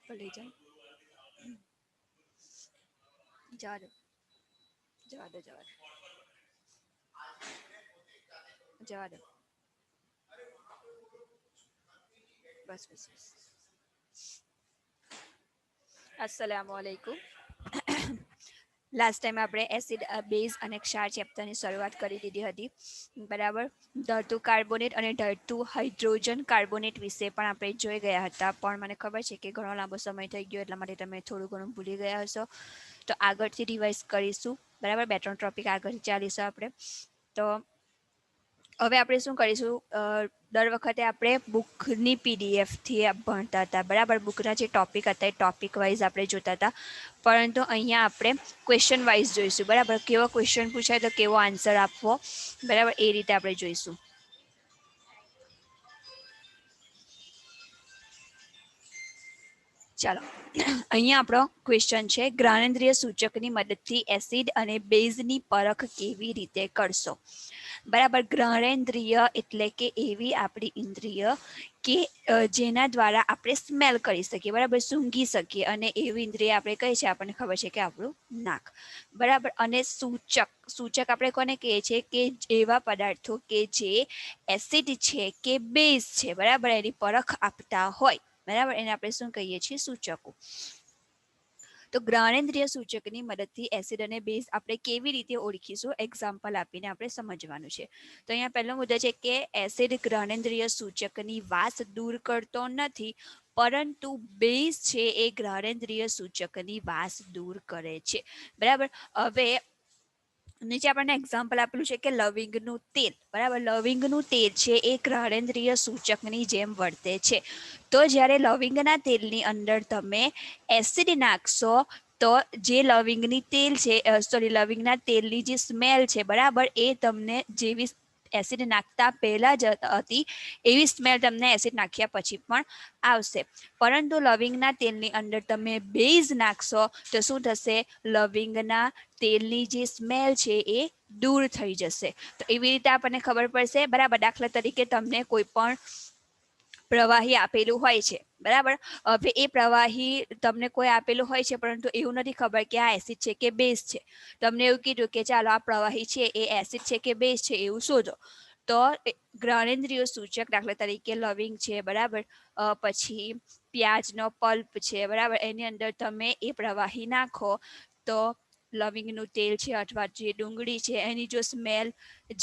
ભલે જવા દો જવા દો જવા દો જવા દો બસ બસ બસ. અસલામુઅલૈકુમ. લાસ્ટ ટાઈમ આપણે એસિડ બેઝ અને ક્ષાર ચેપ્ટરની શરૂઆત કરી દીધી હતી બરાબર. ધરતું કાર્બોનેટ અને ધરતું હાઇડ્રોજન કાર્બોનેટ વિશે પણ આપણે જોઈ ગયા હતા, પણ મને ખબર છે કે ઘણો લાંબો સમય થઈ ગયો એટલા માટે તમે થોડું ઘણું ભૂલી ગયા હશો. તો આગળથી રિવાઇઝ કરીશું બરાબર. 2-3 ટોપિક આગળથી ચાલીશું આપણે. તો હવે આપણે શું કરીશું, દર વખતે આપણે બુકની પીડીએફથી ભણતા હતા બરાબર. બુકના જે ટોપિક હતા એ ટોપિક વાઇઝ આપણે જોતા હતા, પરંતુ અહીંયા આપણે ક્વેશ્ચન વાઇઝ જોઈશું બરાબર. કેવો ક્વેશ્ચન પૂછાય તો કેવો આન્સર આપવો બરાબર, એ રીતે આપણે જોઈશું. ચાલો, અહીંયા આપણો ક્વેશ્ચન છે, જ્ઞાનેન્દ્રિય સૂચકની મદદથી એસિડ અને બેઝની પરખ કેવી રીતે કરશો બરાબર. જ્ઞાનેન્દ્રિય એટલે કે એવી આપણી ઇન્દ્રિય કે જેના દ્વારા આપણે સ્મેલ કરી શકીએ બરાબર, સૂંઘી શકીએ. અને એવી ઇન્દ્રિય આપણે કહીએ છીએ, આપણને ખબર છે કે આપણું નાક બરાબર. અને સૂચક આપણે કોને કહીએ છીએ કે એવા પદાર્થો કે જે એસિડ છે કે બેઝ છે બરાબર, એની પરખ આપતા હોય બરાબર, એને આપણે શું કહીએ છીએ, સૂચકો. તો જ્ઞાનેન્દ્રિય સૂચકની મદદથી એસિડ અને બેઝ આપણે કેવી રીતે ઓળખીશું, એક્ઝામ્પલ આપીને આપણે સમજવાનું છે. તો અહીંયા પહેલો મુદ્દો છે કે એસિડ જ્ઞાનેન્દ્રિય સૂચકની વાસ દૂર કરતો નથી, પરંતુ બેઝ છે એ જ્ઞાનેન્દ્રિય સૂચકની વાસ દૂર કરે છે બરાબર. હવે નીચે આપણને એક્ઝામ્પલ આપેલું છે કે લવિંગનું તેલ બરાબર. લવિંગનું તેલ છે એ જ્ઞાનેન્દ્રિય સૂચકની જેમ વર્તે છે. તો જ્યારે લવિંગના તેલની અંદર તમે એસિડ નાખશો તો જે લવિંગની તેલ છે લવિંગના તેલની જે સ્મેલ છે બરાબર, એ તમને જેવી એસિડ નાખતા પહેલા જ હતી એવી સ્મેલ તમને એસિડ નાખ્યા પછી પણ આવશે. પરંતુ લવિંગના તેલની અંદર તમે બેઝ નાખશો તો શું થશે, લવિંગના તેલની જે સ્મેલ છે એ દૂર થઈ જશે. તો એવી રીતે આપણને ખબર પડશે બરાબર. દાખલા તરીકે તમને કોઈ પણ પ્રવાહી આપેલું હોય છે બરાબર. હવે એ પ્રવાહી તમને કોઈ આપેલું હોય છે, પરંતુ એવું નથી ખબર કે આ એસિડ છે કે બેઝ છે. તમને એવું કીધું કે ચાલો આ પ્રવાહી છે એ એસિડ છે કે બેઝ છે એવું શોધો. તો જ્ઞાનેન્દ્રિય સૂચક દાખલા તરીકે લવિંગ છે બરાબર, પછી પ્યાજનો પલ્પ છે બરાબર, એની અંદર તમે એ પ્રવાહી નાખો તો લવિંગનું તેલ છે અથવા જે ડુંગળી છે એની જો સ્મેલ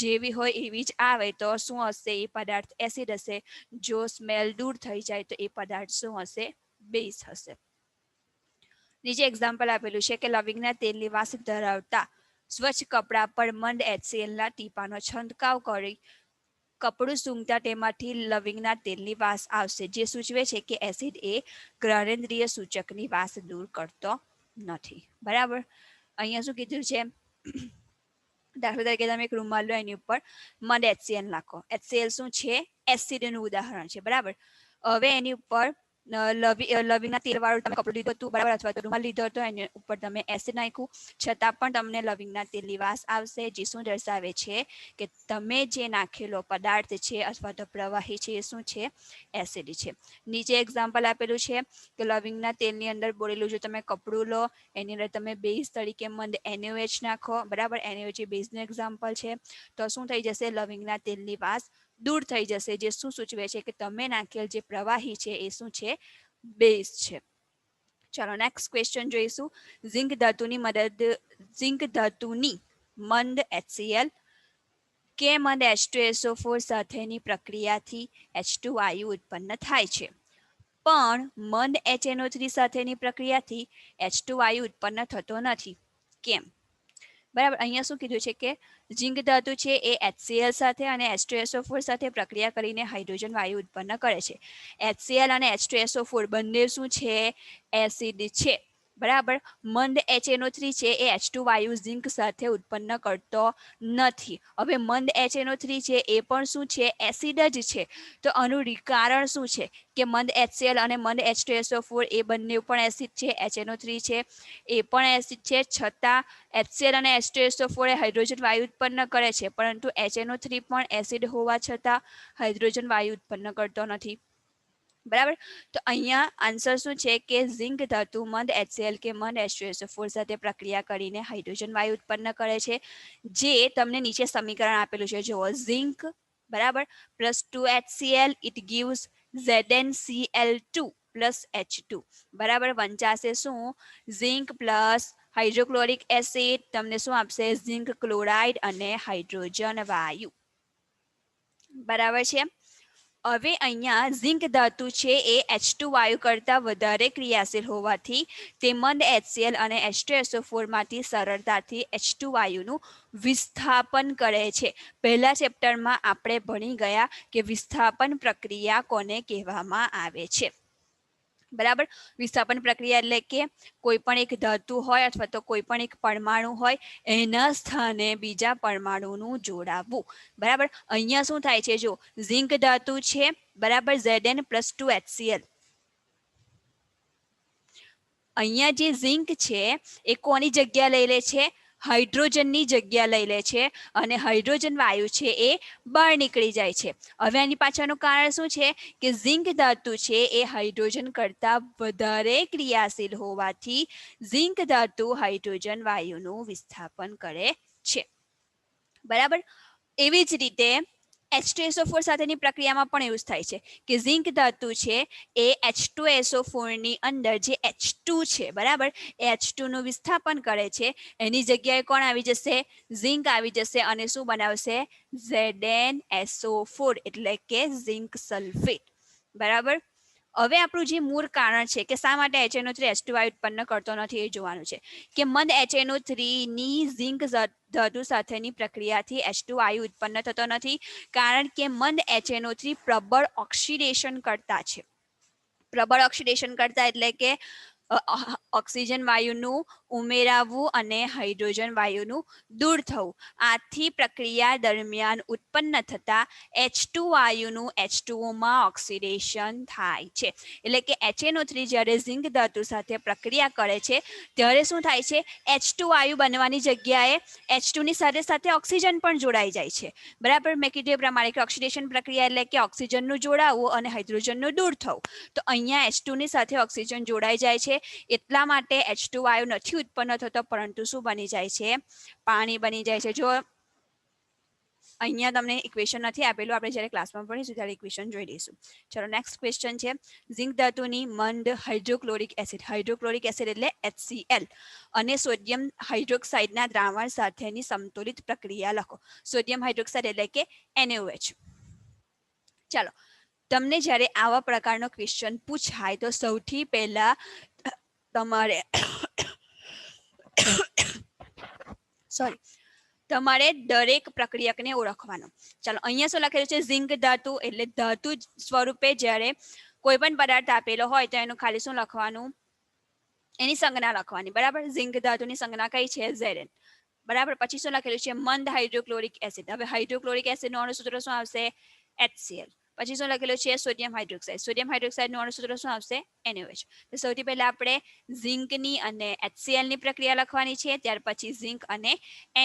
જેવી હોય એવી જ આવે તો શું હશે, એ પદાર્થ એસિડ હશે. જો સ્મેલ દૂર થઈ જાય તો એ પદાર્થ શું હશે, બેઝ હશે. નીચે એક્ઝામ્પલ આપેલું છે કે લવિંગના તેલની વાસ ધરાવતા સ્વચ્છ કપડા પર મંદ HClના ટીપાનો છંટકાવ કરી કપડું સૂંઘતા તેમાંથી લવિંગના તેલની વાસ આવશે, જે સૂચવે છે કે એસિડ એ જ્ઞાનેન્દ્રિય સૂચકની વાસ દૂર કરતો નથી બરાબર. અહીંયા શું કીધું છે, દાખલા તરીકે તમે એક રૂમાલ લો, એની ઉપર મંદ HCl નાખો. HCl શું છે, એસિડનું ઉદાહરણ છે બરાબર. હવે એની ઉપર લવિંગના તેલ વાળું તમે કપડું લીધું હતું બરાબર, અથવા તો રૂમાલ લીધો હતો, એની ઉપર તમે એસિડ નાખ્યું, છતાં પણ તમને લવિંગના તેલની વાસ આવશે, જે શું દર્શાવે છે કે તમે જે નાખેલો પદાર્થ છે અથવા તો પ્રવાહી છે એ શું છે, એસિડ છે. નીચે એક્ઝામ્પલ આપેલું છે કે લવિંગના તેલની અંદર બોલેલું જો તમે કપડું લો, એની અંદર તમે બેઝ તરીકે મંદ NaOH નાખો બરાબર. NaOH એ બેઝનું એક્ઝામ્પલ છે. તો શું થઈ જશે, લવિંગના તેલની વાસ દૂર થઈ જશે, જે શું સૂચવે છે કે તમે નાખેલ જે પ્રવાહી છે એ શું છે, બેઝ છે. ચાલો નેક્સ્ટ ક્વેશ્ચન જોઈશું. ઝિંક ધાતુની મંદ HCl કે મંદ H2SO4 સાથેની પ્રક્રિયાથી H2 વાયુ ઉત્પન્ન થાય છે, પણ મંદ HNO3 સાથેની પ્રક્રિયાથી H2 વાયુ ઉત્પન્ન થતો નથી. કેમ બરાબર. અહીંયા શું કીધું છે કે ઝિંક ધાતુ છે એ HCl સાથે અને H2SO4 સાથે પ્રક્રિયા કરીને હાઇડ્રોજન વાયુ ઉત્પન્ન કરે છે. HCl અને H2SO4 બંને શું છે, એસિડ છે બરાબર. મંદ HNO3 છે એ H2 વાયુ ઝિંક સાથે ઉત્પન્ન કરતો નથી. હવે મંદ HNO3 છે એ પણ શું છે, એસિડ જ છે. તો આનું કારણ શું છે કે મંદ HCl અને મંદ H2SO4 એ બંને પણ એસિડ છે, HNO3 છે એ પણ એસિડ છે, છતાં HCl અને H2SO4 એ હાઇડ્રોજન વાયુ ઉત્પન્ન કરે છે, પરંતુ HNO3 પણ એસિડ હોવા છતાં હાઇડ્રોજન વાયુ ઉત્પન્ન કરતો નથી. બરાબર. તો અહીંયા આન્સર શું છે કે ઝિંક ધાતુ મંદ HCl કે મંદ H2SO4 સાથે પ્રક્રિયા કરીને હાઇડ્રોજન વાયુ ઉત્પન્ન કરે છે, જે તમને નીચે સમીકરણ આપેલું છે. જુઓ, ઝિંક બરાબર plus 2HCl it gives ZnCl2 plus H2 બરાબર વંચાશે શું? ઝિંક પ્લસ હાઇડ્રોક્લોરિક એસિડ તમને શું આપશે? ઝિંક ક્લોરાઇડ અને હાઇડ્રોજન વાયુ. બરાબર છે. હવે અહીંયા ઝિંક ધાતુ છે એ H2 વાયુ કરતાં વધારે ક્રિયાશીલ હોવાથી તે મંદ HCl અને H2SO4 માંથી સરળતાથી H2 વાયુનું વિસ્થાપન કરે છે. પહેલા ચેપ્ટરમાં આપણે ભણી ગયા કે વિસ્થાપન પ્રક્રિયા કોને કહેવામાં આવે છે. બરાબર. વિસ્થાપન પ્રક્રિયા એટલે કે કોઈ પણ એક ધાતુ હોય અથવા તો કોઈ પણ એક પરમાણુ હોય એના સ્થાને બીજા પરમાણુનું જોડાવવું. બરાબર. અહીંયા શું થાય છે? જો ઝિંક ધાતુ છે બરાબર Zn પ્લસ 2HCl. અહીંયા જે ઝિંક છે એ કોની જગ્યા લઈ લે છે? હાઇડ્રોજનની જગ્યા લઈ લે છે અને હાઇડ્રોજન વાયુ છે એ બહાર નીકળી જાય છે. હવે આની પાછળનું કારણ શું છે કે ઝિંક ધાતુ છે એ હાઇડ્રોજન કરતાં વધારે ક્રિયાશીલ હોવાથી ઝિંક ધાતુ હાઇડ્રોજન વાયુનું વિસ્થાપન કરે છે. બરાબર. એવી જ રીતે H2SO4 સાથેની પ્રક્રિયામાં પણ એવું જ થાય છે કે ઝિંક ધાતુ છે એ H2SO4 ની અંદર જે H2 છે બરાબર એ H2 નું વિસ્થાપન કરે છે. એની જગ્યાએ કોણ આવી જશે? ઝિંક આવી જશે અને શું બનાવશે? ZnSO4 એટલે કે ઝિંક સલ્ફેટ. બરાબર. હવે આપણું જે મૂળ કારણ છે કે શા માટે HNO3 H2 વાયુ ઉત્પન્ન કરતો નથી એ જોવાનું છે કે મંદ HNO3 ની ઝિંક ધાતુ સાથેની પ્રક્રિયાથી H2 વાયુ ઉત્પન્ન થતો નથી, કારણ કે મંદ HNO3 પ્રબળ ઓક્સિડેશન કરતા છે. પ્રબળ ઓક્સિડેશન કરતા એટલે કે ઓક્સિજન વાયુનું ઉમેરાવું અને હાઇડ્રોજન વાયુનું દૂર થવું. આથી પ્રક્રિયા દરમિયાન ઉત્પન્ન થતા H2 વાયુનું H2O માં ઓક્સિડેશન થાય છે. એટલે કે HNO3 જ્યારે ઝિંક ધાતુ સાથે પ્રક્રિયા કરે છે ત્યારે શું થાય છે? H2 વાયુ બનવાની જગ્યાએ H2 ની સાથે સાથે ઓક્સિજન પણ જોડાઈ જાય છે. બરાબર. મેં કીધું એ પ્રમાણે કે ઓક્સિડેશન પ્રક્રિયા એટલે કે ઓક્સિજનનું જોડાવું અને હાઇડ્રોજનનું દૂર થવું. તો અહીંયા H2 ની સાથે ઓક્સિજન જોડાઈ જાય છે, એટલા માટે H2 વાયુ નથી ઉત્પન્ન થતો, પરંતુ શું બની જાય છે? પાણી બની જાય છે. જો અહીંયા તમને ઇક્વેશન નથી આપેલું, આપણે જ્યારે ક્લાસમાં ભણીશું ત્યારે ઇક્વેશન જોઈ લઈશું. ચલો નેક્સ્ટ ક્વેશ્ચન છે ઝિંક ધાતુની મંદ હાઇડ્રોક્લોરિક એસિડ. હાઇડ્રોક્લોરિક એસિડ એટલે HCl અને સોડિયમ હાઇડ્રોક્સાઇડના દ્રાવણ સાથેની સમતોલિત પ્રક્રિયા લખો. સોડિયમ હાઇડ્રોક્સાઇડ એટલે કે NaOH. ચાલો, તમને જ્યારે આવા પ્રકારનો ક્વેશ્ચન પૂછાય તો સૌથી પહેલા તમારે તમારે દરેક પ્રક્રિયકને ઓળખવાનો. ચાલો, અહીંયા શું લખેલું છે? ઝિંક ધાતુ એટલે ધાતુ સ્વરૂપે જ્યારે કોઈ પણ પદાર્થ આપેલો હોય તો એનું ખાલી શું લખવાનું? એની સંજ્ઞા લખવાની. બરાબર. ઝિંક ધાતુની સંજ્ઞા કઈ છે? Zn. બરાબર. પછી શું લખેલું છે? મંદ હાઇડ્રોક્લોરિક એસિડ. હવે હાઇડ્રોક્લોરિક એસિડનું અણુસૂત્ર શું આવશે? HCl. પછી શું લખેલું છે? Sodium hydroxide. સોડિયમ હાઇડ્રોક્સાઇડનું અણુસૂત્ર શું આવશે? NaOH. તો સૌથી પહેલા આપણે ઝિંકની અને HCl ની પ્રક્રિયા લખવાની છે, ત્યાર પછી ઝિંક અને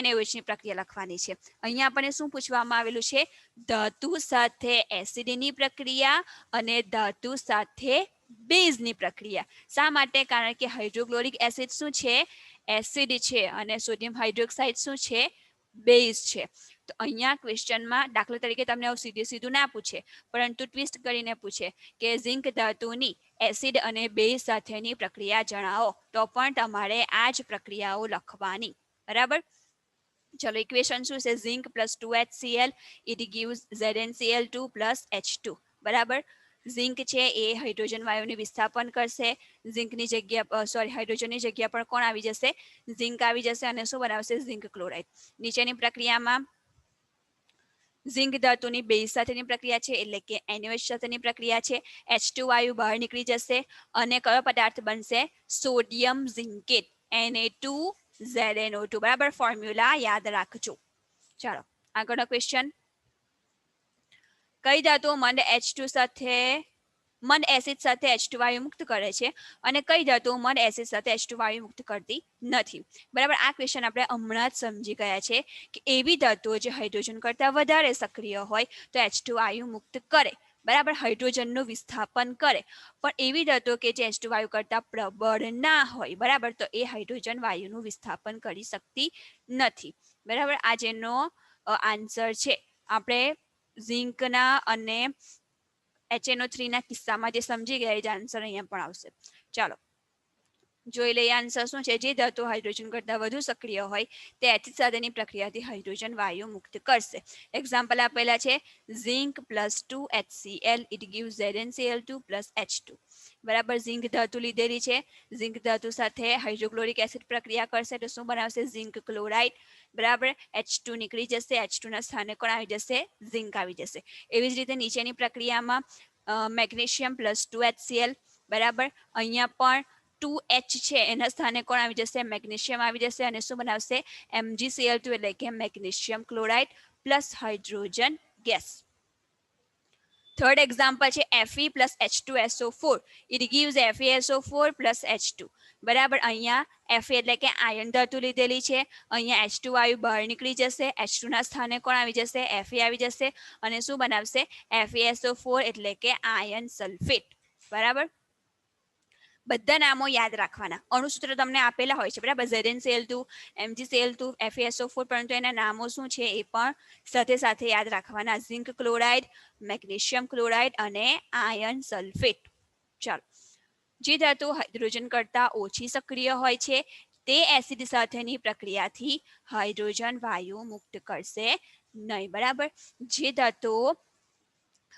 NaOH ની પ્રક્રિયા લખવાની છે. અહીંયા આપણને શું પૂછવામાં આવેલું છે? ધાતુ સાથે એસિડની પ્રક્રિયા અને ધાતુ સાથે બેઝની પ્રક્રિયા. શા માટે? કારણ કે હાઇડ્રોક્લોરિક એસિડ શું છે? એસિડ છે અને સોડિયમ હાઇડ્રોક્સાઇડ શું છે? બેઝ છે. તો અહીંયા ક્વેશ્ચનમાં દાખલા તરીકે તમને આવું સીધું ના પૂછે, પરંતુ ટ્વિસ્ટ કરીને પૂછે કે ઝિંક ધાતુની એસિડ અને બેઝ સાથેની પ્રક્રિયા જણાવો, તો પણ તમારે આ જ પ્રક્રિયાઓ લખવાની. બરાબર. ચલો, ઇક્વેશન શું છે? Zinc plus 2HCl it gives ZnCl2 plus H2. બરાબર. ઝિંક છે એ હાઇડ્રોજન વાયુને વિસ્થાપન કરશે. ઝિંકની જગ્યા હાઇડ્રોજનની જગ્યા પર કોણ આવી જશે? ઝિંક આવી જશે અને શું બનાવશે? Zinc chloride. નીચેની પ્રક્રિયામાં ઝિંક ધાતુની બેઝ સાથેની પ્રક્રિયા છે એટલે કે NaOH સાથેની પ્રક્રિયા છે. H2 વાયુ બહાર નીકળી જશે અને કયો પદાર્થ બનશે? Sodium zincate Na2ZnO2. બરાબર. ફોર્મ્યુલા યાદ રાખજો. ચાલો, આગળનો ક્વેશ્ચન. કઈ ધાતુઓ મંદ એસિડ સાથે H2 વાયુ મુક્ત કરે છે અને કઈ ધાતુઓ મંદ એસિડ સાથે H2 વાયુ મુક્ત કરતી નથી? બરાબર. આ ક્વેશ્ચન આપણે હમણાં જ સમજી ગયા છે કે એવી ધાતુઓ જે હાઇડ્રોજન કરતાં વધારે સક્રિય હોય તો H2 વાયુ મુક્ત કરે. બરાબર, હાઇડ્રોજનનું વિસ્થાપન કરે, પણ એવી ધાતુ કે જે H2 વાયુ કરતા પ્રબળ ના હોય, બરાબર, તો એ હાઇડ્રોજન વાયુનું વિસ્થાપન કરી શકતી નથી. બરાબર, આ જેનો આન્સર છે. આપણે ઝિંકના અને HNO3 ના કિસ્સામાં જે સમજી ગયા એ જ આન્સર અહીંયા પણ આવશે. ચાલો જોઈ લઈએ આન્સર શું છે. જે ધાતુ હાઇડ્રોજન કરતાં વધુ સક્રિય હોય તે એસિડ સાથેની પ્રક્રિયાથી હાઇડ્રોજન વાયુ મુક્ત કરશે. એક્ઝામ્પલ આપેલા છે zinc +2 HCl it gives ZnCl2 H2. બરાબર, ઝિંક ધાતુ લીધેલી છે. ઝિંક ધાતુ સાથે હાઇડ્રોક્લોરિક એસિડ પ્રક્રિયા કરશે તો શું બનાવશે? Zinc chloride. બરાબર, H2 નીકળી જશે, H2 ના સ્થાને કોણ આવી જશે? ઝિંક આવી જશે. એવી જ રીતે નીચેની પ્રક્રિયામાં મેગ્નેશિયમ +2 HCl. બરાબર, અહીંયા પણ 2H છે એના સ્થાને કોણ આવી જશે? મેગ્નેશિયમ આવી જશે અને શું બનાવશે? MgCl2 એટલે કે magnesium chloride plus hydrogen gas. Third example છે Fe + H2SO4 it gives FeSO4 + H2. બરાબર, અહીંયા Fe એટલે કે આયર્ન ધાતુ લીધેલી છે. અહીંયા H2 વાયુ બહાર નીકળી જશે, H2 ના સ્થાને કોણ આવી જશે? Fe આવી જશે અને શું બનાવશે? FeSO4 એટલે કે આયર્ન સલ્ફેટ. બરાબર, બધા નામો યાદ રાખવાના. અણુસૂત્ર તમને આપેલા હોય છે, બરાબર, ZnCl2 MgCl2 FeSO4, પરંતુ એના નામો શું છે એ પણ સાથે સાથે યાદ રાખવાના. ઝિંક ક્લોરાઇડ, મેગ્નેશિયમ ક્લોરાઇડ અને આયર્ન સલ્ફેટ. ચાલો, જે ધાતુ હાઇડ્રોજન કરતાં ઓછી સક્રિય હોય છે તે એસિડ સાથેની પ્રક્રિયાથી હાઇડ્રોજન વાયુ મુક્ત કરશે નહીં. બરાબર, જે ધાતુ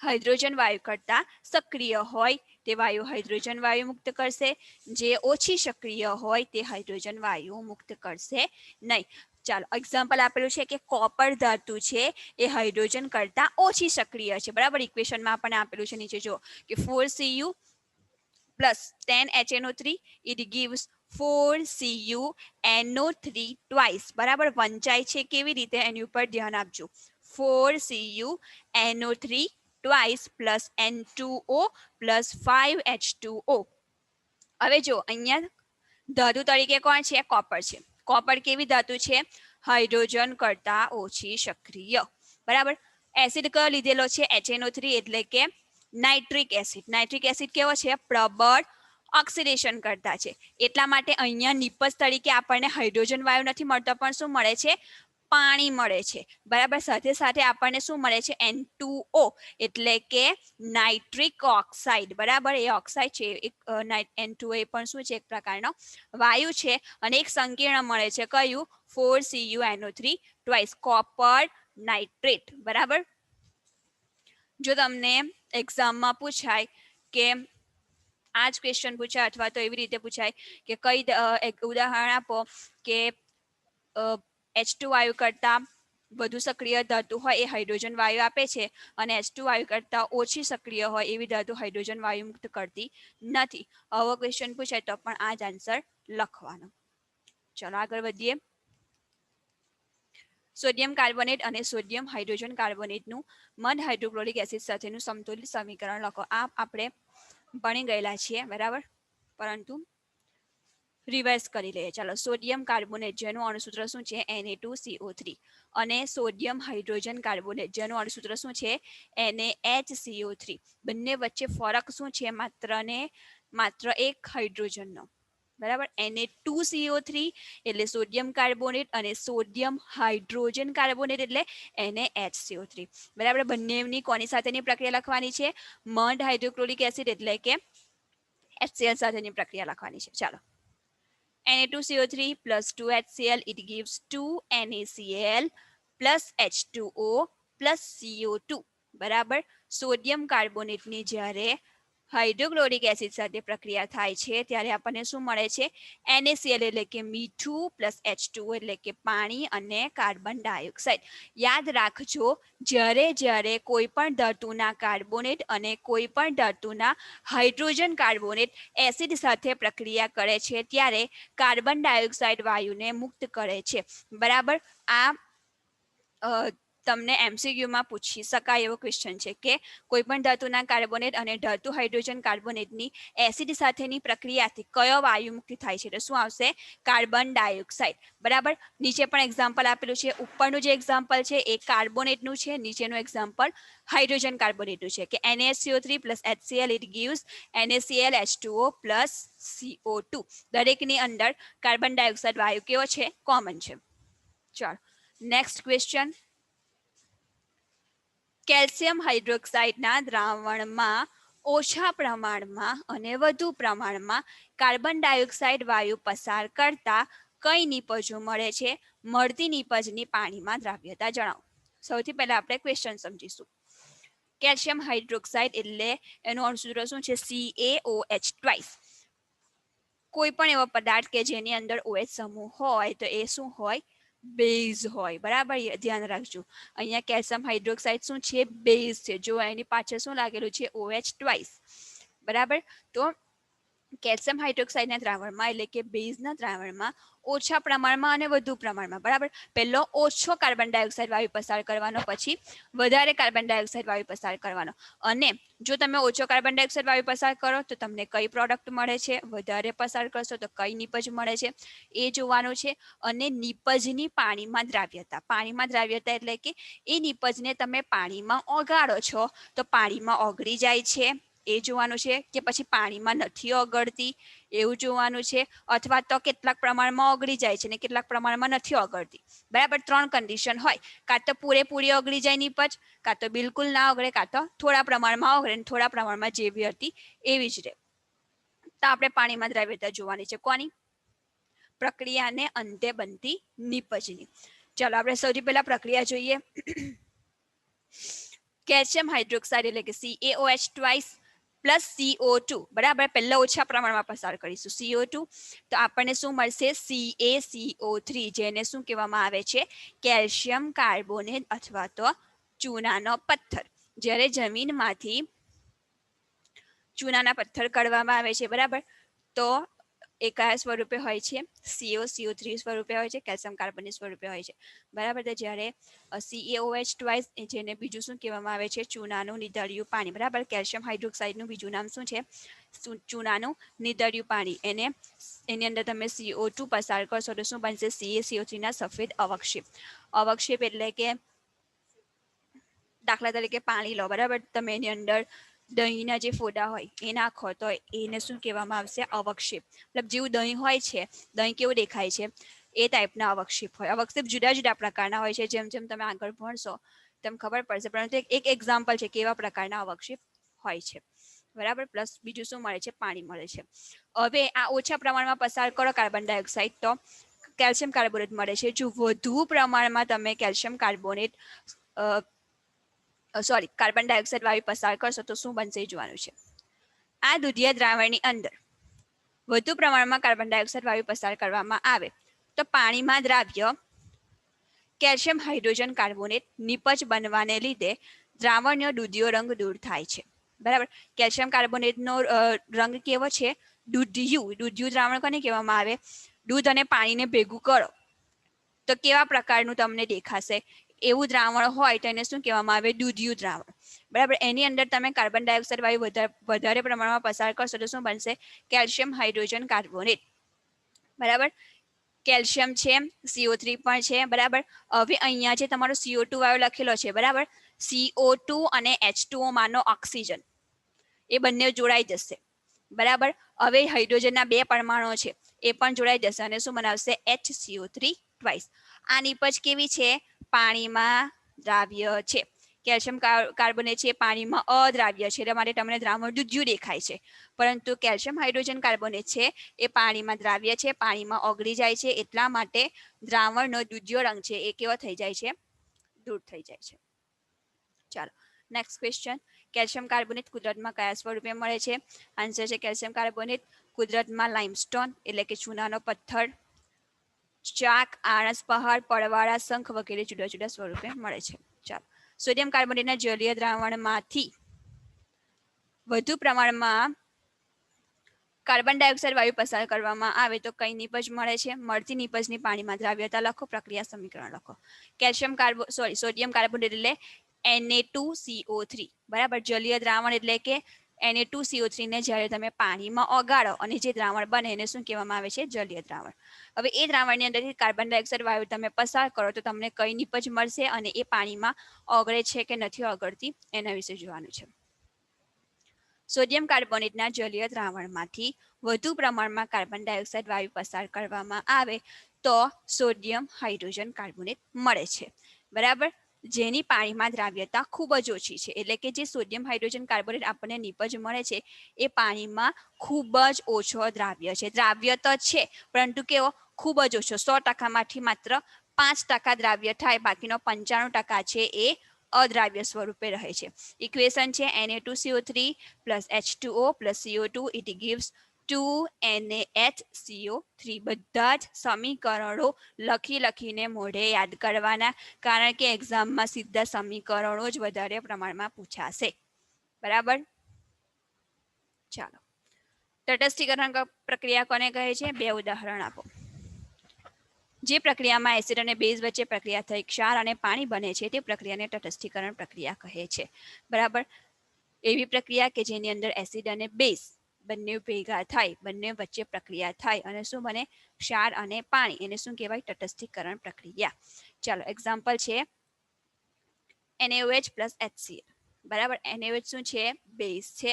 હાઇડ્રોજન વાયુ કરતાં સક્રિય હોય તે વાયુ હાઇડ્રોજન વાયુ મુક્ત કરશે. જે ઓછી સક્રિય હોય તે હાઇડ્રોજન વાયુ મુક્ત કરશે નહીં. ચાલો, એક્ઝામ્પલ આપેલું છે કે કોપર ધાતુ છે એ હાઇડ્રોજન કરતાં ઓછી સક્રિય છે. બરાબર, ઇક્વેશનમાં આપણને આપેલું છે, નીચે જો કે 4Cu + 10HNO3 it gives 4CuNO3 twice. બરાબર, વંચાય છે કેવી રીતે એની ઉપર ધ્યાન આપજો. 4CuNO3 twice + N2O + 5H2O. હવે જો અહીંયા ધાતુ તરીકે કોણ છે? કોપર છે. કોપર કેવી ધાતુ છે? હાઇડ્રોજન કરતાં ઓછી સક્રિય. બરાબર, એસિડ કયો લીધેલો છે? HNO3 એટલે કે નાઇટ્રિક એસિડ. નાઇટ્રિક એસિડ કેવો છે? પ્રબળ ઓક્સિડેશન કરતા છે. એટલા માટે અહીંયા નિપજ તરીકે આપણને હાઇડ્રોજન વાયુ નથી મળતો, પણ શું મળે છે? પાણી મળે છે. બરાબર, સાથે સાથે આપણને શું મળે છે? N2O એટલે કે નાઇટ્રિક ઓક્સાઇડ. બરાબર, એ ઓક્સાઇડ છે. N2O એ પણ શું છે? એક પ્રકારનો વાયુ છે અને એક સંકીર્ણ મળે છે. કયું? 4CuNO3 twice, copper nitrate. બરાબર, જો તમને એક્ઝામમાં પૂછાય કે આ જ ક્વેશ્ચન પૂછાય અથવા તો એવી રીતે પૂછાય કે કઈ ઉદાહરણ આપો કે H2 વાયુ કરતાં વધુ સક્રિય ધાતુ હોય એ હાઇડ્રોજન વાયુ આપે છે અને H2 વાયુ કરતાં ઓછી સક્રિય હોય એવી ધાતુ હાઇડ્રોજન વાયુ મુક્ત કરતી નથી. આવો ક્વેશ્ચન પૂછાય તો પણ આ જ આન્સર લખવાનો. ચલો આગળ વધીએ. સોડિયમ કાર્બોનેટ અને સોડિયમ હાઇડ્રોજન કાર્બોનેટનું મધ હાઇડ્રોક્લોરિક એસિડ સાથેનું સમતુલિત સમીકરણ લખો. આ આપણે ભણી ગયેલા છીએ, બરાબર, પરંતુ રિવાઇઝ કરી લઈએ. ચાલો, સોડિયમ કાર્બોનેટ જેનું અણુસૂત્ર શું છે? Na2CO3 અને સોડિયમ હાઇડ્રોજન કાર્બોનેટ જેનું અણુસૂત્ર શું છે? NaHCO3. બંને વચ્ચે ફરક શું છે? માત્ર એક હાઇડ્રોજનનો. બરાબર, Na2CO3 એટલે સોડિયમ કાર્બોનેટ અને સોડિયમ હાઇડ્રોજન કાર્બોનેટ એટલે NaHCO3. બરાબર, બંનેની કોની સાથેની પ્રક્રિયા લખવાની છે? મધ હાઇડ્રોક્લોરિક એસિડ એટલે કે HCl સાથેની પ્રક્રિયા લખવાની છે. ચાલો, Na2CO3 + 2HCl it gives 2NaCl + H2O + CO2. બરાબર, સોડિયમ કાર્બોનેટની જ્યારે હાઇડ્રોક્લોરિક એસિડ સાથે પ્રક્રિયા થાય છે ત્યારે આપણને શું મળે છે? NaCl એટલે કે મીઠું + H2O એટલે કે પાણી અને કાર્બન ડાયોક્સાઇડ. યાદ રાખજો, જ્યારે કોઈ પણ ધાતુના કાર્બોનેટ અને કોઈ પણ ધાતુના હાઇડ્રોજન કાર્બોનેટ એસિડ સાથે પ્રક્રિયા કરે છે ત્યારે કાર્બન ડાયોક્સાઇડ વાયુને મુક્ત કરે છે. બરાબર, આ તમને MCQ માં પૂછી શકાય એવો ક્વેશ્ચન છે કે કોઈ પણ ધાતુના કાર્બોનેટ અને ધાતુ હાઇડ્રોજન કાર્બોનેટની એસિડ સાથેની પ્રક્રિયાથી કયો વાયુ મુક્તિ થાય છે? તો શું આવશે? Carbon dioxide. બરાબર. નીચે પણ એક્ઝામ્પલ આપેલું છે. ઉપરનું જે એક્ઝામ્પલ છે એ કાર્બોનેટનું છે, નીચેનું એક્ઝામ્પલ હાઇડ્રોજન કાર્બોનેટનું છે કે NaCO3 HCl it gives NaCl H2O CO2. દરેકની અંદર કાર્બન ડાયોક્સાઇડ વાયુ કેવો છે? કોમન છે. ચાલો નેક્સ્ટ ક્વેશ્ચન. કેલ્શિયમ હાઇડ્રોક્સાઇડના દ્રાવણમાં ઓછા પ્રમાણમાં અને વધુ પ્રમાણમાં કાર્બન ડાયોક્સાઇડ વાયુ પસાર કરતા કઈ નિપજો મળે છે? મળતી નિપજની પાણીમાં દ્રાવ્યતા જણાવો. સૌથી પહેલા આપણે ક્વેશ્ચન સમજીશું. કેલ્શિયમ હાઇડ્રોક્સાઇડ એટલે એનું અણુસૂત્ર શું છે? CaOH twice. કોઈ પણ એવો પદાર્થ કે જેની અંદર OH સમૂહ હોય તો એ શું હોય? બેઝ હોય. બરાબર, ધ્યાન રાખજો. અહીંયા કેલ્શિયમ હાઇડ્રોક્સાઇડ શું છે? બેઝ છે. જો એની પાછળ શું લાગેલું છે? OH twice. બરાબર. તો કેલ્શિયમ હાઇડ્રોક્સાઇડના દ્રાવણમાં એટલે કે બેઝના દ્રાવણમાં ઓછા પ્રમાણમાં અને વધુ પ્રમાણમાં, બરાબર, પહેલો ઓછો કાર્બન ડાયોક્સાઇડ વાયુ પસાર કરવાનો, પછી વધારે કાર્બન ડાયોક્સાઇડ વાયુ પસાર કરવાનો. અને જો તમે ઓછો કાર્બન ડાયોક્સાઇડ વાયુ પસાર કરો તો તમને કઈ પ્રોડક્ટ મળે છે? વધારે પસાર કરશો તો કઈ નિપજ મળે છે એ જોવાનું છે. અને નિપજની પાણીમાં દ્રાવ્યતા. પાણીમાં દ્રાવ્યતા એટલે કે એ નિપજને તમે પાણીમાં ઓગાળો છો તો પાણીમાં ઓગળી જાય છે એ જોવાનું છે, કે પછી પાણીમાં નથી ઓગળતી એવું જોવાનું છે, અથવા તો કેટલાક પ્રમાણમાં ઓગળી જાય છે ને કેટલાક પ્રમાણમાં નથી ઓગળતી. બરાબર. 3 કન્ડિશન હોય. કાં તો પૂરેપૂરી ઓગળી જાય નિપજ, કાં તો બિલકુલ ના ઓગળે, કાં તો થોડા પ્રમાણમાં ઓગળે, થોડા પ્રમાણમાં જેવી હતી એવી જ રહે. તો આપણે પાણીમાં દ્રાવ્યતા જોવાની છે. કોની? પ્રક્રિયાને અંતે બનતી નિપજની. ચાલો આપણે સૌથી પહેલા પ્રક્રિયા જોઈએ. કેલ્શિયમ હાઇડ્રોક્સાઇડ એટલે કે CaOH ટ્વાઇસ પ્લસ CO2. બરાબર. પહેલા ઓછા પ્રમાણમાં પસાર કરીશું CO2, તો આપણને શું મળશે? CaCO3, જેને શું કહેવામાં આવે છે? કેલ્શિયમ કાર્બોનેટ અથવા તો ચૂનાનો પથ્થર. જ્યારે જમીનમાંથી ચૂનાના પથ્થર કાઢવામાં આવે છે, બરાબર, તો એ કયા સ્વરૂપે હોય છે? CO3 સ્વરૂપે હોય છે, કેલ્શિયમ કાર્બોનેટ સ્વરૂપે હોય છે. બરાબર. તો જ્યારે CaOH ટ્વાઇસ, જેને બીજું શું કહેવામાં આવે છે? ચૂનાનું નીતળિયું પાણી. બરાબર. કેલ્શિયમ હાઇડ્રોક્સાઇડનું બીજું નામ શું છે? ચૂનાનું નીતળિયું પાણી. એની અંદર તમે CO2 પસાર કરશો તો શું બનશે? CaCO3 ના સફેદ અવક્ષેપ. અવક્ષેપ એટલે કે દાખલા તરીકે પાણી લો, બરાબર, તમે એની અંદર દહીંના જે ફોડા હોય એ નાખો તો એને શું કહેવામાં આવશે? અવક્ષેપ. મતલબ જેવું દહીં હોય છે, દહીં કેવું દેખાય છે એ ટાઈપના અવક્ષેપ હોય. અવક્ષેપ જુદા જુદા પ્રકારના હોય છે. જેમ જેમ તમે આગળ ભણશો તેમ ખબર પડશે, પરંતુ એક એક્ઝામ્પલ છે કેવા પ્રકારના અવક્ષેપ હોય છે. બરાબર. પ્લસ બીજું શું મળે છે? પાણી મળે છે. હવે આ ઓછા પ્રમાણમાં પસાર કરો કાર્બન ડાયોક્સાઇડ તો કેલ્શિયમ કાર્બોનેટ મળે છે. જો વધુ પ્રમાણમાં તમે કેલ્શિયમ કાર્બોનેટ કાર્બન ડાયોક્સાઇડ વાયુ પસાર કરશો તો શું બનશે જોવાનું છે. આ દુધિયા દ્રાવણની અંદર વધુ પ્રમાણમાં કાર્બન ડાયોક્સાઇડ વાયુ પસાર કરવામાં આવે તો પાણીમાં દ્રાવ્ય કેલ્શિયમ હાઇડ્રોજન કાર્બોનેટ નિપજ બનવાને લીધે દ્રાવણનો દૂધિયો રંગ દૂર થાય છે. બરાબર. કેલ્શિયમ કાર્બોનેટનો રંગ કેવો છે? દૂધિયું. દૂધિયું દ્રાવણ કોને કહેવામાં આવે? દૂધ અને પાણીને ભેગું કરો તો કેવા પ્રકારનું તમને દેખાશે? એવું દ્રાવણ હોય તો એને શું કહેવામાં આવે? દૂધિયું દ્રાવણ. બરાબર. એની અંદર તમે કાર્બન ડાયોક્સાઇડ વાયુ વધારે પ્રમાણમાં પસાર કરશો તો શું બનશે? Calcium hydrogen carbonate. બરાબર. કેલ્શિયમ છે, CO3 પણ છે. બરાબર. હવે અહીંયા જે તમારો CO2 વાયુ લખેલો છે, બરાબર, CO2 અને H2O માનો ઓક્સિજન એ બંને જોડાઈ જશે. બરાબર. હવે હાઇડ્રોજનના 2 પરમાણુ છે એ પણ જોડાઈ જશે અને શું બનાવશે? HCO3 twice. આ નિપજ કેવી છે? પાણીમાં દ્રાવ્ય છે. કેલ્શિયમ કાર્બોનેટ છે પાણીમાં અદ્રાવ્ય છે, એટલે માટે તમને દ્રાવણ દૂધિયું દેખાય છે. પરંતુ કેલ્શિયમ હાઇડ્રોજન કાર્બોનેટ છે એ પાણીમાં દ્રાવ્ય છે, પાણીમાં ઓગળી જાય છે, એટલા માટે દ્રાવણનો દૂધિયો રંગ છે એ કેવો થઈ જાય છે? દૂર થઈ જાય છે. ચાલો નેક્સ્ટ ક્વેશ્ચન. કેલ્શિયમ કાર્બોનેટ કુદરતમાં કયા સ્વરૂપે મળે છે? આન્સર છે કેલ્શિયમ કાર્બોનેટ કુદરતમાં લાઇમસ્ટોન એટલે કે ચૂનાનો પથ્થર, ચાક, આણસ પહાડ, પડવાળા, શંખ વગેરે જુદા જુદા સ્વરૂપે મળે છે. ચાલો. સોડિયમ કાર્બોનેટના જલીય દ્રાવણમાંથી વધુ પ્રમાણમાં કાર્બન ડાયોક્સાઇડ વાયુ પસાર કરવામાં આવે તો કઈ નિપજ મળે છે? મળતી નિપજની પાણીમાં દ્રાવ્યતા લખો, પ્રક્રિયા સમીકરણ લખો. સોડિયમ કાર્બોનેટ એટલે Na2CO3 બરાબર. જલીય દ્રાવણ એટલે કે Na2CO3 ને જ્યારે તમે પાણીમાં ઓગાળો અને જે દ્રાવણ બને એને શું કહેવામાં આવે છે? જલીય દ્રાવણ. હવે એ દ્રાવણની અંદરથી કાર્બન ડાયોક્સાઇડ વાયુ તમે પસાર કરો તો તમને કઈ નિપજ મળશે અને એ પાણીમાં ઓગળે છે કે નથી ઓગળતી એના વિશે જોવાનું છે. સોડિયમ કાર્બોનેટના જલીય દ્રાવણમાંથી વધુ પ્રમાણમાં કાર્બન ડાયોક્સાઇડ વાયુ પસાર કરવામાં આવે તો સોડિયમ હાઇડ્રોજન કાર્બોનેટ મળે છે બરાબર. જેની પાણીમાં દ્રાવ્યતા ખૂબ જ ઓછી છે, એટલે કે જે સોડિયમ હાઇડ્રોજન કાર્બોનેટ આપણને નિપજ મળે છે એ પાણીમાં ખૂબ જ ઓછો દ્રાવ્ય છે. દ્રાવ્ય તો છે પરંતુ કેવો? ખૂબ જ ઓછો. 100%માંથી માત્ર 5% દ્રાવ્ય થાય, બાકીનો 95% છે એ અદ્રાવ્ય સ્વરૂપે રહે છે. ઇક્વેશન છે Na2CO3 plus H2O plus CO2 it gives 2NaHCO3. બધા જ સમીકરણો લખીને મોઢે યાદ કરવાના, કારણ કે એક્ઝામમાં સીધા સમીકરણો જ વધારે પ્રમાણમાં પૂછાશે બરાબર. ચાલો, તટસ્થીકરણ પ્રક્રિયા કોને કહે છે? 2 ઉદાહરણ આપો. જે પ્રક્રિયામાં એસિડ અને બેઝ વચ્ચે પ્રક્રિયા થઈ ક્ષાર અને પાણી બને છે તે પ્રક્રિયાને તટસ્થીકરણ પ્રક્રિયા કહે છે બરાબર. એવી પ્રક્રિયા કે જેની અંદર એસિડ અને બેઝ બંને ભેગા થાય, બંને વચ્ચે પ્રક્રિયા થાય અને શું બને? ક્ષાર અને પાણી. એને શું કહેવાય? તટસ્થીકરણ પ્રક્રિયા. ચાલો, એક્ઝામ્પલ છે NaOH plus HCl બરાબર. NaOH શું છે? બેઝ છે.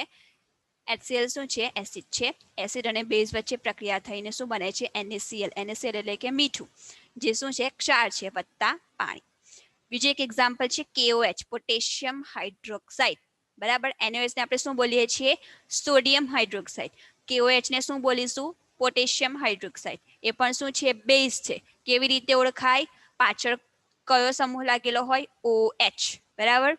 HCl શું છે? એસિડ છે. એસિડ અને બેઝ વચ્ચે પ્રક્રિયા થઈને શું બને છે? NaCl. NaCl એટલે કે મીઠું, જે શું છે? ક્ષાર છે વત્તા પાણી. બીજું એક એક્ઝામ્પલ છે KOH, પોટેશિયમ હાઇડ્રોક્સાઇડ બરાબર. NaOH ને આપણે શું બોલીએ છીએ? Sodium hydroxide. KOH ને શું બોલીશું? Potassium hydroxide. એ પણ શું છે? બેઝ છે. કેવી રીતે ઓળખાય? પાછળ કયો સમૂહ લાગેલો હોય? OH બરાબર.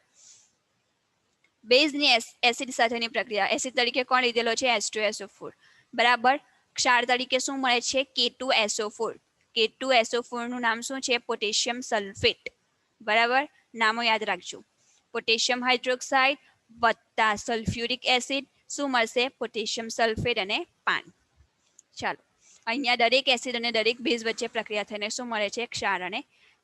બેઝની એસિડ સાથેની પ્રક્રિયા, એસિડ તરીકે કોણ લીધેલો છે? H2SO4 બરાબર. ક્ષાર તરીકે શું મળે છે? K2SO4. K2SO4 નું નામ શું છે? પોટેશિયમ સલ્ફેટ બરાબર. નામો યાદ રાખજો. પોટેશિયમ હાઇડ્રોક્સાઇડ વત્તા સલ્ફ્યુરિક એસિડ શું મળશે? પોટેશિયમ સલ્ફેટ અને પાણી. ચાલો, અહીંયા દરેક એસિડ અને દરેક બેઝ વચ્ચે પ્રક્રિયા થઈને શું મળે છે? ક્ષાર અને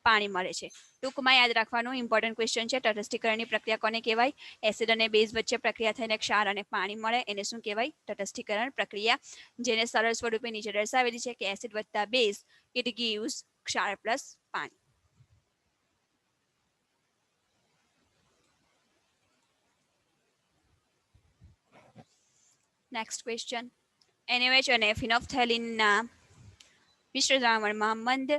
પાણી મળે છે. ટૂંકમાં યાદ રાખવાનું ઇમ્પોર્ટન્ટ ક્વેશ્ચન છે. તટસ્થીકરણની પ્રક્રિયા કોને કહેવાય? એસિડ અને બેઝ વચ્ચે પ્રક્રિયા થઈને ક્ષાર અને પાણી મળે એને શું કહેવાય? તટસ્થીકરણ પ્રક્રિયા. જેને સરળ સ્વરૂપે નીચે દર્શાવેલી છે કે એસિડ વત્તા બેઝ ઇટ ગીવ્સ ક્ષાર પ્લસ પાણી. Next question. NaOH અને ફિનોલ્ફથેલિનના મિશ્ર દ્રાવણમાં મંદ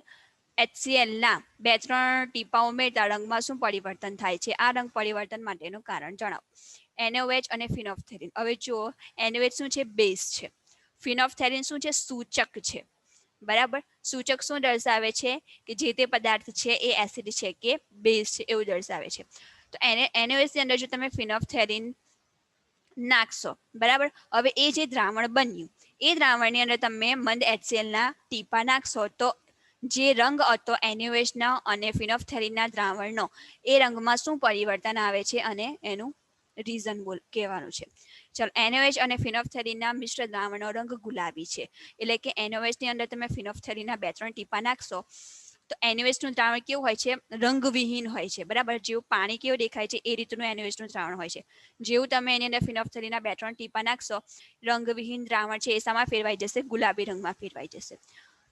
HCl ના 2-3 ટીપા ઉમેરતા રંગમાં શું પરિવર્તન થાય છે? આ રંગ પરિવર્તન માટેનું કારણ જણાવો. NaOH અને ફિનોલ્ફથેલિન. હવે જુઓ, NaOH શું છે? બેઝ છે. ફિનોલ્ફથેલિન શું છે? સૂચક છે બરાબર. સૂચક શું દર્શાવે છે? કે જે તે પદાર્થ છે એ એસિડ છે કે બેઝ છે એવું દર્શાવે છે. તો NaOH ની અંદર જો તમે ફિનોલ્ફથેલિન નાખશો બરાબર. હવે એ જે દ્રાવણ બન્યું એ દ્રાવણની અંદર તમે મંદ HCl ના ટીપા નાખશો તો જે રંગ હતો NaOH ના અને ફિનોલ્ફથેલિનના દ્રાવણનો એ રંગમાં શું પરિવર્તન આવે છે અને એનું રીઝન કહેવાનું છે. ચાલો, NaOH અને ફિનોલ્ફથેલિનના મિશ્ર દ્રાવણનો રંગ ગુલાબી છે. એટલે કે NaOH ની અંદર તમે ફિનોલ્ફથેલિનના 2-3 ટીપા નાખશો તો NaOH નું દ્રાવણ કેવું હોય છે? રંગવિહીન હોય છે બરાબર. જેવું પાણી કેવું દેખાય છે એ રીતનું NaOH નું દ્રાવણ હોય છે. જેવું તમે એની અંદર ફિનોલ્ફથેલિનના 2-3 ટીપા નાખશો, રંગવિહીન દ્રાવણ છે એ શામાં ફેરવાઈ જશે? ગુલાબી રંગમાં ફેરવાઈ જશે.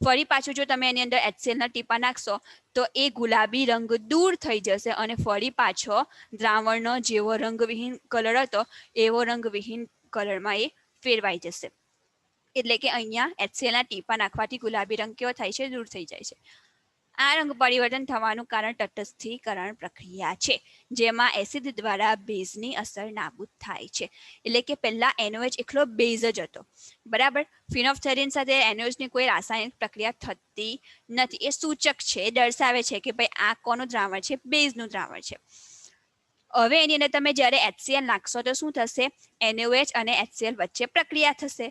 ફરી પાછું જો તમે એની અંદર HCl ના ટીપા નાખશો તો એ ગુલાબી રંગ દૂર થઈ જશે અને ફરી પાછો દ્રાવણનો જેવો રંગવિહીન કલર હતો એવો રંગવિહીન કલરમાં એ ફેરવાઈ જશે. એટલે કે અહીંયા HCl ના ટીપા નાખવાથી ગુલાબી રંગ કેવો થાય છે? દૂર થઈ જાય છે. આ રંગ પરિવર્તન થવાનું કારણ તટસ્થીકરણ પ્રક્રિયા છે, જેમાં એસિડ દ્વારા બેઝની અસર નાબૂદ થાય છે. એટલે કે પહેલા NaOH એકલો બેઝ જ હતો બરાબર. ફિનોલ્ફથેલિન સાથે NaOH ની કોઈ રાસાયણિક પ્રક્રિયા થતી નથી. એ સૂચક છે, એ દર્શાવે છે કે ભાઈ આ કોનું દ્રાવણ છે? બેઝનું દ્રાવણ છે. હવે એની અંદર તમે જ્યારે HCl નાખશો તો શું થશે? NaOH અને HCl વચ્ચે પ્રક્રિયા થશે.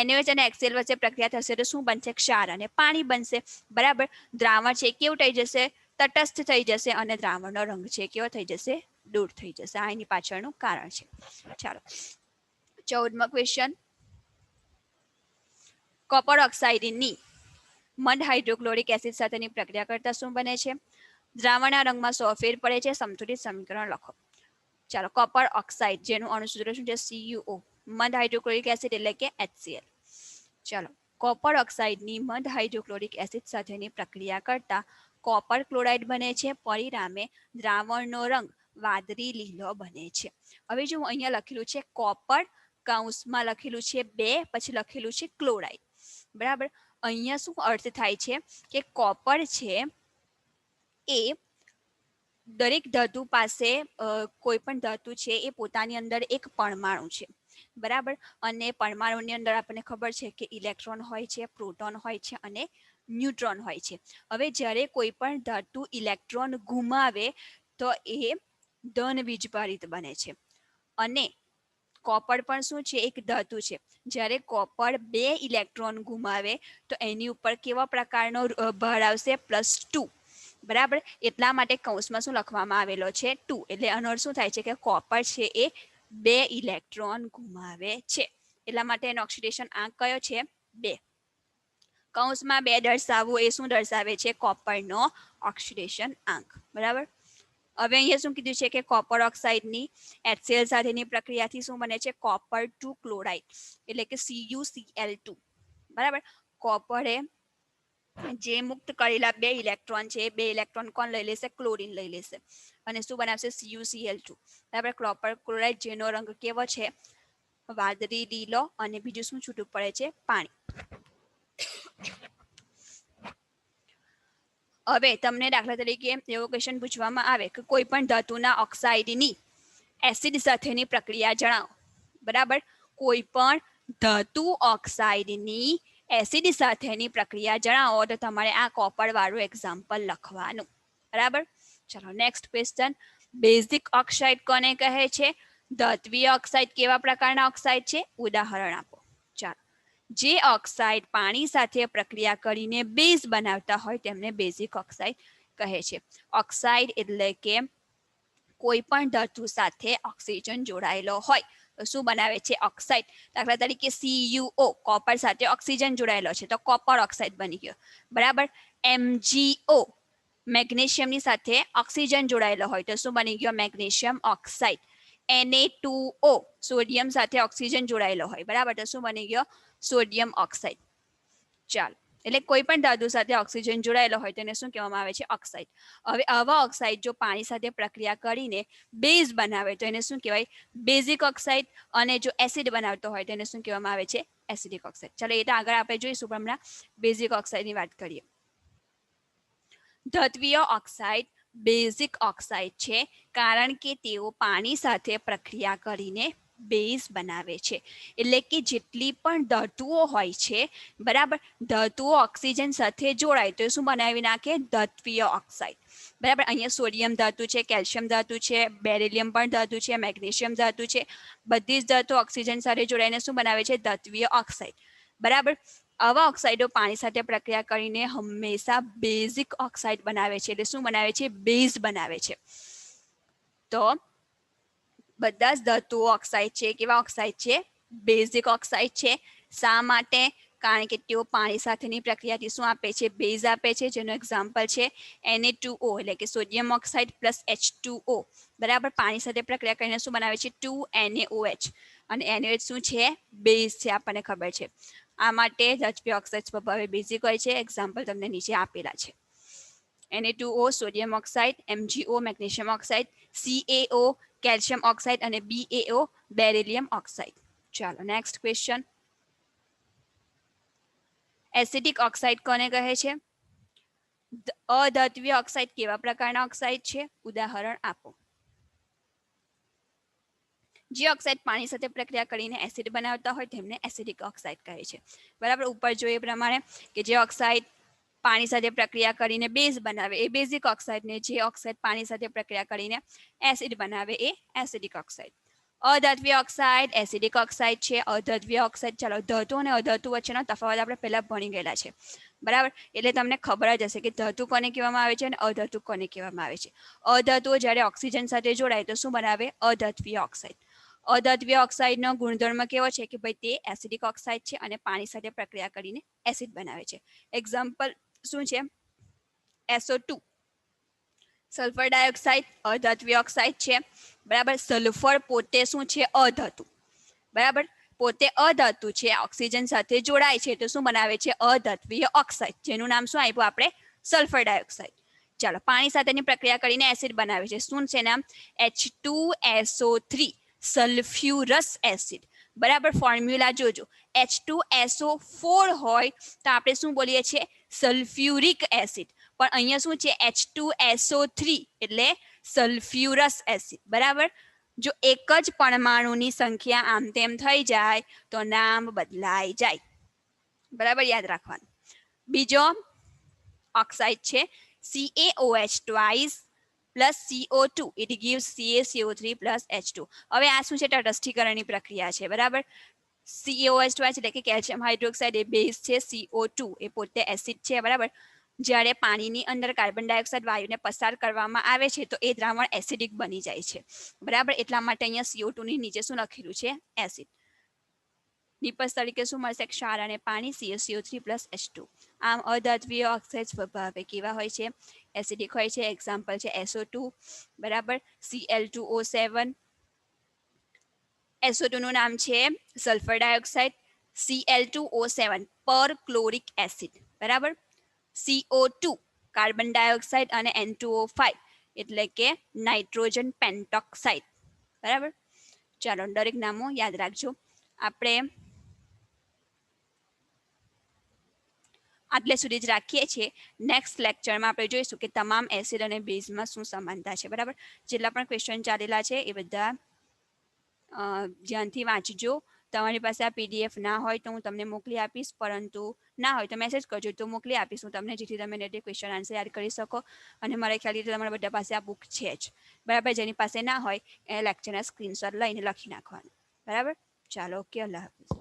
NaOH અને HCl વચ્ચે પ્રક્રિયા થશે તો શું બનશે? ક્ષાર અને પાણી બનશે બરાબર. દ્રાવણ છે કેવું થઈ જશે? તટસ્થ થઈ જશે અને દ્રાવણનો રંગ છે કેવો થઈ જશે? દૂર થઈ જશે. આ એની પાછળનું કારણ છે. ચાલો, 14મો ક્વેશ્ચન. કોપર ઓક્સાઇડની મંદ હાઇડ્રોક્લોરિક એસિડ સાથેની પ્રક્રિયા કરતા શું બને છે? દ્રાવણના રંગમાં ફેર પડે છે. સમતુલિત સમીકરણ લખો. ચાલો, કોપર ઓક્સાઇડ જેનું અણુસૂત્ર શું છે? CuO. મંદ હાઇડ્રોક્લોરિક એસિડ એટલે કે HCl. ચાલો, કોપર ઓક્સાઇડની મંદ હાઇડ્રોક્લોરિક એસિડ સાથેની પ્રક્રિયા કરતા કોપર ક્લોરાઇડ બને છે. પરિણામે દ્રાવણનો રંગ વાદળી લીલો બને છે. હવે જો અહીંયા લખેલું છે કોપર, કૌંસમાં લખેલું છે 2, પછી લખેલું છે ક્લોરાઇડ. બરાબર, અહીંયા શું અર્થ થાય છે કે કોપર છે એ દરેક ધાતુ પાસે કોઈ પણ ધાતુ છે એ પોતાની અંદર એક પરમાણુ છે. બરાબર, અને પરમાણુની અંદર આપણને ખબર છે કે ઇલેક્ટ્રોન હોય છે, પ્રોટોન હોય છે અને ન્યુટ્રોન હોય છે. હવે જ્યારે કોઈ પણ ધાતુ ઇલેક્ટ્રોન ગુમાવે તો એ ધન વીજભારિત બને છે. અને કોપર પણ શું છે? એક ધાતુ છે. જ્યારે કોપર 2 ઇલેક્ટ્રોન ગુમાવે તો એની ઉપર કેવા પ્રકારનો ભાર આવશે? +2. બરાબર, એટલા માટે કૌંસમાં શું લખવામાં આવેલો છે? 2. એટલે આનો અર્થ શું થાય છે કે કોપર છે એ 2 ઇલેક્ટ્રોન ગુમાવે છે. એટલા માટે એનો ઓક્સિડેશન આંક કયો છે? 2. કૌંસમાં 2 દર્શાવવું એ શું દર્શાવે છે? કોપરનો ઓક્સિડેશન આંક. બરાબર, હવે અહીંયા શું કીધું છે કે કોપર ઓક્સાઇડની HCl સાથેની પ્રક્રિયાથી શું બને છે? કોપર 2 ક્લોરાઇડ એટલે કે CuCl2. બરાબર, કોપરે જે મુક્ત કરેલા 2 ઇલેક્ટ્રોન છે, 2 ઇલેક્ટ્રોન કોણ લઈ લેશે? ક્લોરીન લઈ લેશે અને શું બનાવશે? CuCl2. બરાબર, કોપર ક્લોરાઇડ જેનો રંગ કેવો છે? વાદળી લીલો, અને બીજું શું છૂટું પડે છે? પાણી. હવે તમને દાખલા તરીકે એવો ક્વેશ્ચન પૂછવામાં આવે કે કોઈ પણ ધાતુના ઓક્સાઇડની એસિડ સાથેની પ્રક્રિયા જણાવો. બરાબર, કોઈ પણ ધાતુ ઓક્સાઇડની એસિડ સાથેની પ્રક્રિયા જણાવો તો તમારે આ કોપર વાળું એક્ઝામ્પલ લખવાનું. બરાબર, ચલો નેક્સ્ટ ક્વેશ્ચન. બેઝિક ઓક્સાઇડ કોને કહે છે? ધાત્વિય ઓક્સાઇડ કેવા પ્રકારના ઓક્સાઇડ છે? ઉદાહરણ આપો. ચાલો, જે ઓક્સાઇડ પાણી સાથે પ્રક્રિયા કરીને બેઝ બનાવતા હોય તેમને બેઝિક ઓક્સાઇડ કહે છે. ઓક્સાઇડ એટલે કે કોઈ પણ ધાતુ સાથે ઓક્સિજન જોડાયેલો હોય તો શું બનાવે છે? ઓક્સાઇડ. દાખલા તરીકે CuO, કોપર સાથે ઓક્સિજન જોડાયેલો છે તો કોપર ઓક્સાઇડ બની ગયો. બરાબર, MgO, મેગ્નેશિયમની સાથે ઓક્સિજન જોડાયેલો હોય તો શું બની ગયો? Magnesium oxide. Na2O, સોડિયમ સાથે ઓક્સિજન જોડાયેલો હોય. બરાબર, તો શું બની ગયો? Sodium oxide. ચાલો, એટલે કોઈ પણ ધાતુ સાથે ઓક્સિજન જોડાયેલો હોય તેને શું કહેવામાં આવે છે? ઓક્સાઇડ. હવે આવા ઓક્સાઇડ જો પાણી સાથે પ્રક્રિયા કરીને બેઝ બનાવે તો એને શું કહેવાય? Basic oxide. અને જો એસિડ બનાવતો હોય તેને શું કહેવામાં આવે છે? Acidic oxide. ચાલો, એ તો આગળ આપણે જોઈશું, પણ હમણાં બેઝિક ઓક્સાઇડની વાત કરીએ. ધાત્વિય ઓક્સાઇડ બેઝિક ઓક્સાઇડ છે કારણ કે તેઓ પાણી સાથે પ્રક્રિયા કરીને બેઝ બનાવે છે. એટલે કે જેટલી પણ ધાતુઓ હોય છે, બરાબર, ધાતુઓ ઓક્સિજન સાથે જોડાય તો શું બનાવી નાખે? ધાત્વિય ઓક્સાઇડ. બરાબર, અહીંયા સોડિયમ ધાતુ છે, કેલ્શિયમ ધાતુ છે, બેરિલિયમ પણ ધાતુ છે, મેગ્નેશિયમ ધાતુ છે. બધી જ ધાતુ ઓક્સિજન સાથે જોડાઈને શું બનાવે છે? ધાત્વિય ઓક્સાઇડ. બરાબર, આવા ઓક્સાઇડો પાણી સાથે પ્રક્રિયા કરીને હંમેશા બેઝિક ઓક્સાઇડ બનાવે છે. એટલે શું બનાવે છે? બેઝ બનાવે છે. તો બધા જ ધાતુઓ ઓક્સાઇડ છે કેવા ઓક્સાઇડ છે? બેઝિક ઓક્સાઇડ છે. શા માટે? કારણ કે તેઓ પાણી સાથેની પ્રક્રિયાથી શું આપે છે? બેઝ આપે છે. જેનું એક્ઝામ્પલ છે Na2O એટલે કે સોડિયમ ઓક્સાઇડ પ્લસ H2O. બરાબર, પાણી સાથે પ્રક્રિયા કરીને શું બનાવે છે? 2NaOH. અને NaOH શું છે? બેઝ છે, આપણને ખબર છે. આ માટે ધાત્વિય ઓક્સાઇડ સ્વભાવે બેઝિક હોય છે. એક્ઝામ્પલ તમને નીચે આપેલા છે. Na2O sodium oxide, MgO magnesium oxide, CaO calcium oxide અને BaO બેરિલિયમ ઓક્સાઇડ. ચાલો નેક્સ્ટ ક્વેશ્ચન. એસિડિક ઓક્સાઇડ કોને કહે છે? અધાત્વિય ઓક્સાઇડ કેવા પ્રકારના ઓક્સાઇડ છે? ઉદાહરણ આપો. જે ઓક્સાઇડ પાણી સાથે પ્રક્રિયા કરીને એસિડ બનાવતા હોય તેમને એસિડિક ઓક્સાઇડ કહે છે. બરાબર, ઉપર જોઈએ પ્રમાણે કે જે ઓક્સાઇડ પાણી સાથે પ્રક્રિયા કરીને બેઝ બનાવે એ બેઝિક ઓક્સાઇડ, ને જે ઓક્સાઇડ પાણી સાથે પ્રક્રિયા કરીને એસિડ બનાવે એ એસિડિક ઓક્સાઇડ. અધાત્વિય ઓક્સાઇડ એસિડિક ઓક્સાઇડ છે. અધાત્વિય ઓક્સાઇડ, ચાલો, ધાતુ અને અધાતુ વચ્ચેનો તફાવત આપણે પહેલા ભણી ગયેલા છે. બરાબર, એટલે તમને ખબર જ હશે કે ધાતુ કોને કહેવામાં આવે છે અને અધાતુ કોને કહેવામાં આવે છે. અધાતુઓ જ્યારે ઓક્સિજન સાથે જોડાય તો શું બનાવે? અધાત્વિય ઓક્સાઇડ. અધાત્વીય ઓક્સાઇડનો ગુણધર્મ કેવો છે કે ભાઈ તે એસિડિક ઓક્સાઇડ છે અને પાણી સાથે પ્રક્રિયા કરીને એસિડ બનાવે છે. એક્ઝામ્પલ શું છે? SO2 સલ્ફર ડાયોક્સાઇડ અધાત્વીય ઓક્સાઇડ છે, બરાબર. સલ્ફર પોતે શું છે? અધાતુ, બરાબર. પોતે અધાતુ છે, ઓક્સિજન સાથે જોડાય છે તો શું બનાવે છે? અધાત્વીય ઓક્સાઇડ, જેનું નામ શું આપ્યું આપણે? Sulphur dioxide. ચાલો, પાણી સાથેની પ્રક્રિયા કરીને એસિડ બનાવે છે. શું છે નામ? H2SO3 સલ્ફ્યુરસ એસિડ, બરાબર. ફોર્મ્યુલા જોજો, H2SO4 હોય તો આપણે શું બોલીએ છીએ? Sulphuric acid. પણ અહીંયા શું છે? H2SO3 એટલે સલ્ફ્યુરસ એસિડ, બરાબર. જો એક જ પરમાણુની સંખ્યા આમ તેમ થઈ જાય તો નામ બદલાઈ જાય, બરાબર. યાદ રાખવાનું. બીજો ઓક્સાઇડ છે CaOH twice plus CO2 it gives CaCO3 plus H2. હવે આ શું છે? તટસ્થીકરણની પ્રક્રિયા છે, બરાબર. CaOH twice એટલે કે કેલ્શિયમ હાઇડ્રોક્સાઇડ એ બેઝ છે, CO2 એ પોતે એસિડ છે, બરાબર. જ્યારે પાણીની અંદર કાર્બન ડાયોક્સાઇડ વાયુને પસાર કરવામાં આવે છે તો એ દ્રાવણ એસિડિક બની જાય છે, બરાબર. એટલા માટે અહીંયા CO2 ની નીચે શું લખેલું છે? એસિડ. નિપજ તરીકે શું મળશે? ક્ષાર અને પાણી, CaCO3 plus H2. આમ અધાત્વીય ઓક્સાઇડ સ્વભાવે કેવા હોય છે? એસિડિક હોય છે. એક્ઝામ્પલ છે SO2, બરાબર. Cl2O7, SO2 નું નામ છે સલ્ફર ડાયોક્સાઇડ. Cl2O7 પર ક્લોરિક એસિડ, બરાબર. CO2 કાર્બન ડાયોક્સાઇડ અને N2O5 એટલે કે નાઇટ્રોજન પેન્ટોક્સાઇડ, બરાબર. ચાલો, દરેક નામો યાદ રાખજો. આપણે આટલે સુધી જ રાખીએ છીએ. નેક્સ્ટ લેક્ચરમાં આપણે જોઈશું કે તમામ એસિડ અને બેઝમાં શું સમાનતા છે, બરાબર. જેટલા પણ ક્વેશ્ચન ચાલેલા છે એ બધા ધ્યાનથી વાંચજો. તમારી પાસે આ PDF ના હોય તો હું તમને મોકલી આપીશ, પરંતુ ના હોય તો મેસેજ કરજો તો મોકલી આપીશ હું તમને, જેથી તમે નેટે ક્વેશ્ચન આન્સર યાદ કરી શકો. અને મારા ખ્યાલથી તમારા બધા પાસે આ બુક છે જ, બરાબર. જેની પાસે ના હોય એ લેક્ચરના સ્ક્રીનશોટ લઈને લખી નાખવાનું, બરાબર. ચાલો, ઓકે, અલ્લાહ હાફિઝ.